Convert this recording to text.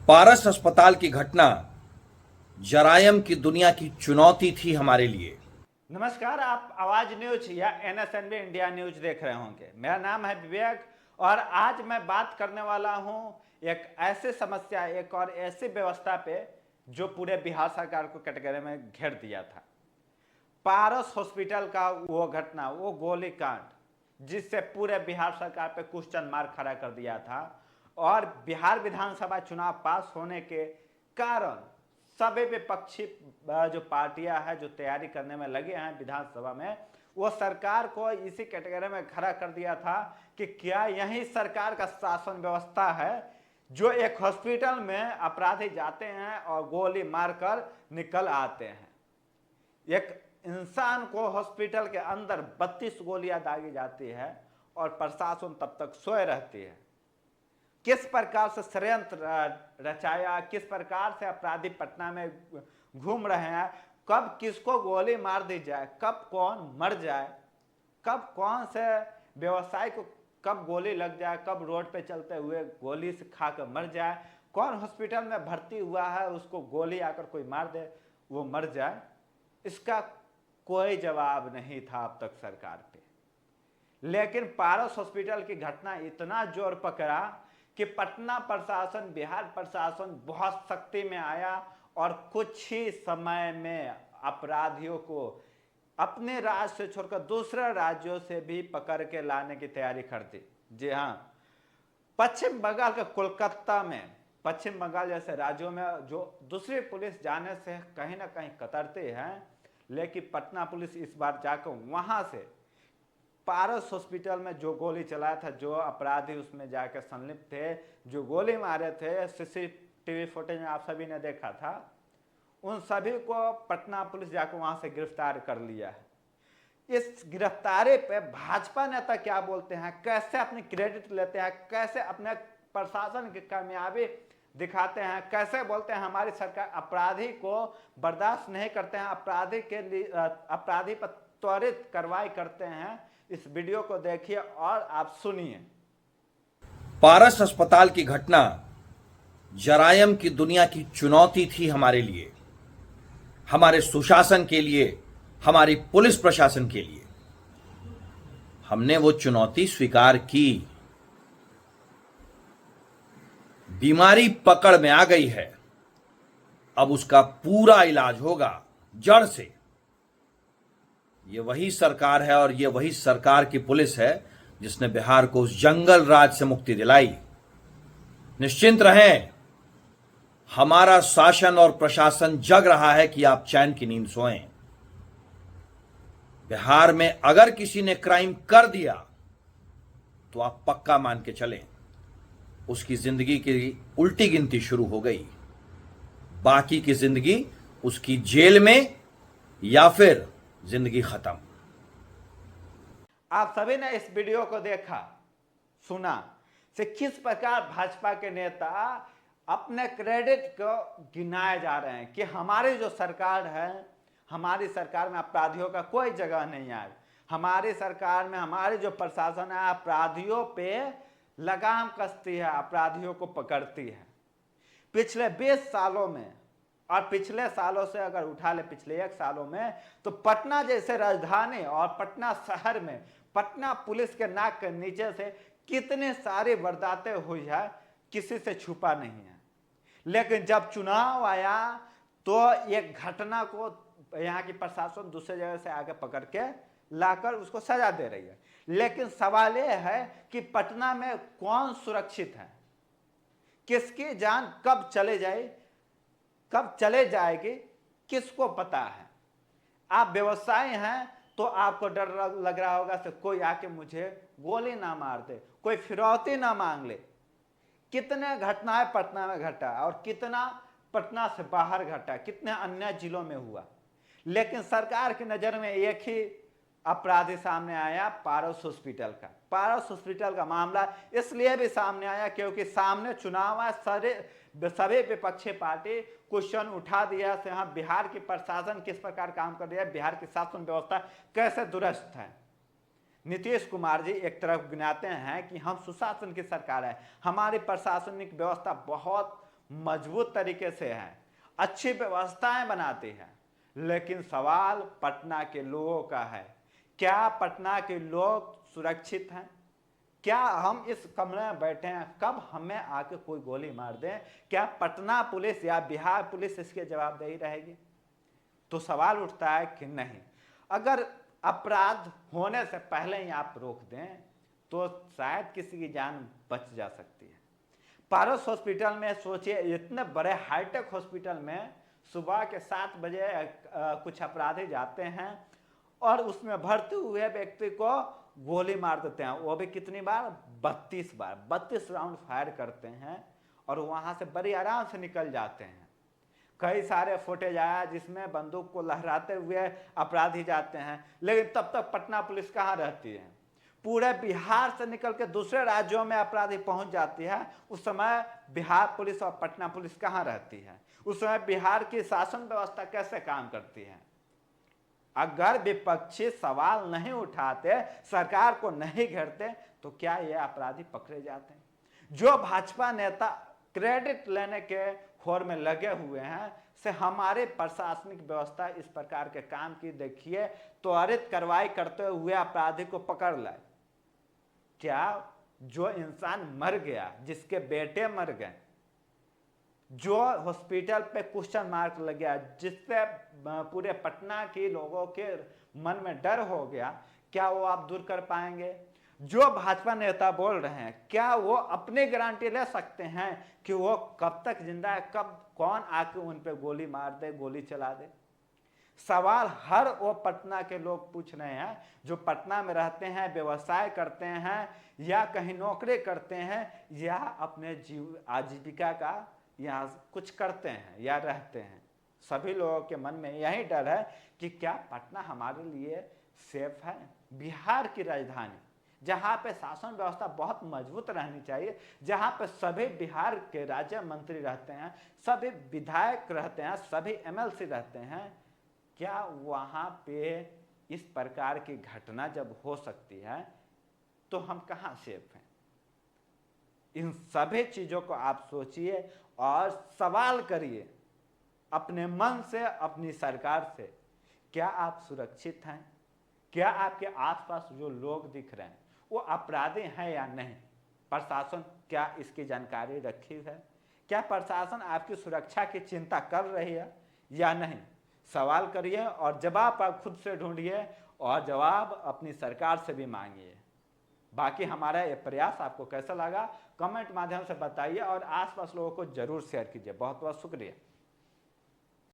पारस अस्पताल की घटना जरायम की दुनिया की चुनौती थी हमारे लिए। नमस्कार, आप आवाज न्यूज या एनएसएनबी इंडिया न्यूज देख रहे होंगे। मेरा नाम है विवेक और आज मैं बात करने वाला हूं एक ऐसी समस्या, एक और ऐसी व्यवस्था पे जो पूरे बिहार सरकार को कैटेगरी में घेर दिया था। पारस हॉस्पिटल का वो घटना, वो गोलीकांड जिससे पूरे बिहार सरकार पे क्वेश्चन मार्क खड़ा कर दिया था और बिहार विधानसभा चुनाव पास होने के कारण सभी विपक्षी जो पार्टियां हैं जो तैयारी करने में लगे हैं विधानसभा में, वो सरकार को इसी कैटेगरी में खड़ा कर दिया था कि क्या यही सरकार का शासन व्यवस्था है जो एक हॉस्पिटल में अपराधी जाते हैं और गोली मारकर निकल आते हैं। एक इंसान को हॉस्पिटल के अंदर 32 गोलियां दागी जाती है और प्रशासन तब तक सोए रहती है। किस प्रकार से षड्यंत्र रचाया, किस प्रकार से अपराधी पटना में घूम रहे हैं, कब किसको गोली मार दी जाए, कब कौन मर जाए, कब कौन से व्यवसायी को कब गोली लग जाए, कब रोड पे चलते हुए गोली से खाकर मर जाए, कौन हॉस्पिटल में भर्ती हुआ है उसको गोली आकर कोई मार दे वो मर जाए, इसका कोई जवाब नहीं था अब तक सरकार पे। लेकिन पारस हॉस्पिटल की घटना इतना जोर पकड़ा कि पटना प्रशासन, बिहार प्रशासन बहुत सख्ती में आया और कुछ ही समय में अपराधियों को अपने राज्य से छोड़कर दूसरे राज्यों से भी पकड़ के लाने की तैयारी कर दी। जी हाँ, पश्चिम बंगाल के कोलकाता में, पश्चिम बंगाल जैसे राज्यों में जो दूसरी पुलिस जाने से कहीं ना कहीं कतरते हैं, लेकिन पटना पुलिस इस बार जाकर वहां से पारस हॉस्पिटल में जो गोली चलाया था, जो अपराधी उसमें जाकर संलिप्त थे, जो गोली मारे थे, सीसीटीवी फुटेज में आप सभी ने देखा था, उन सभी को पटना पुलिस जाकर वहां से गिरफ्तार कर लिया है। इस गिरफ्तारी पे भाजपा नेता क्या बोलते हैं, कैसे अपनी क्रेडिट लेते हैं, कैसे अपने प्रशासन की कामयाबी दिखाते हैं, कैसे बोलते हैं हमारी सरकार अपराधी को बर्दाश्त नहीं करते हैं, अपराधी के लिए अपराधी पर त्वरित कार्रवाई करते हैं। इस वीडियो को देखिए और आप सुनिए। पारस अस्पताल की घटना जरायम की दुनिया की चुनौती थी हमारे लिए, हमारे सुशासन के लिए, हमारी पुलिस प्रशासन के लिए। हमने वो चुनौती स्वीकार की। बीमारी पकड़ में आ गई है, अब उसका पूरा इलाज होगा जड़ से। ये वही सरकार है और ये वही सरकार की पुलिस है जिसने बिहार को उस जंगल राज से मुक्ति दिलाई। निश्चिंत रहें, हमारा शासन और प्रशासन जग रहा है कि आप चैन की नींद सोएं। बिहार में अगर किसी ने क्राइम कर दिया तो आप पक्का मान के चलें, उसकी जिंदगी की उल्टी गिनती शुरू हो गई। बाकी की जिंदगी उसकी जेल में या फिर जिंदगी खत्म। आप सभी ने इस वीडियो को देखा, सुना से किस प्रकार भाजपा के नेता अपने क्रेडिट को गिनाए जा रहे हैं कि हमारी जो सरकार है, हमारी सरकार में अपराधियों का कोई जगह नहीं है। हमारी सरकार में हमारी जो प्रशासन है अपराधियों पे लगाम कसती है, अपराधियों को पकड़ती है। पिछले 20 सालों में और पिछले सालों से अगर उठा ले पिछले 1 सालों में, तो पटना जैसे राजधानी और पटना शहर में पटना पुलिस के नाक के नीचे से कितने सारी वारदातें हुई है, किसी से छुपा नहीं है। लेकिन जब चुनाव आया तो एक घटना को यहाँ की प्रशासन दूसरे जगह से आगे पकड़ के लाकर उसको सजा दे रही है। लेकिन सवाल यह है कि पटना में कौन सुरक्षित है, किसकी जान कब चले जाए, कब चले जाएगी, किसको पता है। आप व्यवसायी हैं तो आपको डर लग रहा होगा कि कोई आके मुझे गोली ना मार दे, कोई फिरौती ना मांग ले। कितने घटनाएं पटना में घटा और कितना पटना से बाहर घटा, कितने अन्य जिलों में हुआ। लेकिन सरकार की नजर में एक ही अपराधी सामने आया, पारस हॉस्पिटल का। पारस हॉस्पिटल का मामला इसलिए भी सामने आया क्योंकि सामने चुनाव है, सभी विपक्षी पार्टी क्वेश्चन उठा दिया से हाँ बिहार की प्रशासन किस प्रकार काम कर रही है, बिहार की शासन व्यवस्था कैसे दुरुस्त है। नीतीश कुमार जी एक तरफ गिनाते हैं कि हम सुशासन की सरकार है, हमारी प्रशासनिक व्यवस्था बहुत मजबूत तरीके से है, अच्छी व्यवस्थाएं बनाती है, लेकिन सवाल पटना के लोगों का है। क्या पटना के लोग सुरक्षित हैं? क्या हम इस कमरे में बैठे हैं, कब हमें आके कोई गोली मार दे, क्या पटना पुलिस या बिहार पुलिस इसके जवाबदेही रहेगी? तो सवाल उठता है कि नहीं, अगर अपराध होने से पहले ही आप रोक दें तो शायद किसी की जान बच जा सकती है। पारस हॉस्पिटल में सोचिए, इतने बड़े हाईटेक हॉस्पिटल में सुबह के 7 बजे कुछ अपराधी जाते हैं और उसमें भर्ती हुए व्यक्ति को गोली मार देते हैं। वो भी कितनी बार? 32 बार, 32 राउंड फायर करते हैं और वहां से बड़ी आराम से निकल जाते हैं। कई सारे फुटेज आया जिसमें बंदूक को लहराते हुए अपराधी जाते हैं, लेकिन तब तक पटना पुलिस कहाँ रहती है? पूरे बिहार से निकल के दूसरे राज्यों में अपराधी पहुंच जाती है, उस समय बिहार पुलिस और पटना पुलिस कहाँ रहती है? उस समय बिहार की शासन व्यवस्था कैसे काम करती है? अगर विपक्षी सवाल नहीं उठाते, सरकार को नहीं घेरते, तो क्या ये अपराधी पकड़े जाते? जो भाजपा नेता क्रेडिट लेने के होड़ में लगे हुए हैं, से हमारे प्रशासनिक व्यवस्था इस प्रकार के काम की देखिए, त्वरित कार्रवाई करते हुए अपराधी को पकड़ लाए। क्या जो इंसान मर गया, जिसके बेटे मर गए, जो हॉस्पिटल पे क्वेश्चन मार्क लग गया, जिससे पूरे पटना के लोगों के मन में डर हो गया, क्या वो आप दूर कर पाएंगे? जो भाजपा नेता बोल रहे हैं, क्या वो अपनी गारंटी ले सकते हैं कि वो कब तक जिंदा है, कब कौन आके उन पे गोली मार दे, गोली चला दे? सवाल हर वो पटना के लोग पूछ रहे हैं जो पटना में रहते हैं, व्यवसाय करते हैं या कहीं नौकरी करते हैं या अपने आजीविका का यहाँ कुछ करते हैं या रहते हैं। सभी लोगों के मन में यही डर है कि क्या पटना हमारे लिए सेफ है? बिहार की राजधानी, जहाँ पे शासन व्यवस्था बहुत मजबूत रहनी चाहिए, जहाँ पे सभी बिहार के राज्य मंत्री रहते हैं, सभी विधायक रहते हैं, सभी एमएलसी रहते हैं, क्या वहाँ पे इस प्रकार की घटना जब हो सकती है तो हम कहाँ सेफ हैं? इन सभी चीज़ों को आप सोचिए और सवाल करिए अपने मन से, अपनी सरकार से, क्या आप सुरक्षित हैं? क्या आपके आसपास जो लोग दिख रहे हैं वो अपराधी हैं या नहीं? प्रशासन क्या इसकी जानकारी रखी है? क्या प्रशासन आपकी सुरक्षा की चिंता कर रही है या नहीं? सवाल करिए और जवाब आप खुद से ढूंढिए और जवाब अपनी सरकार से भी मांगिए। बाकी हमारा ये प्रयास आपको कैसा लगा कमेंट माध्यम से बताइए और आसपास लोगों को जरूर शेयर कीजिए। बहुत बहुत शुक्रिया।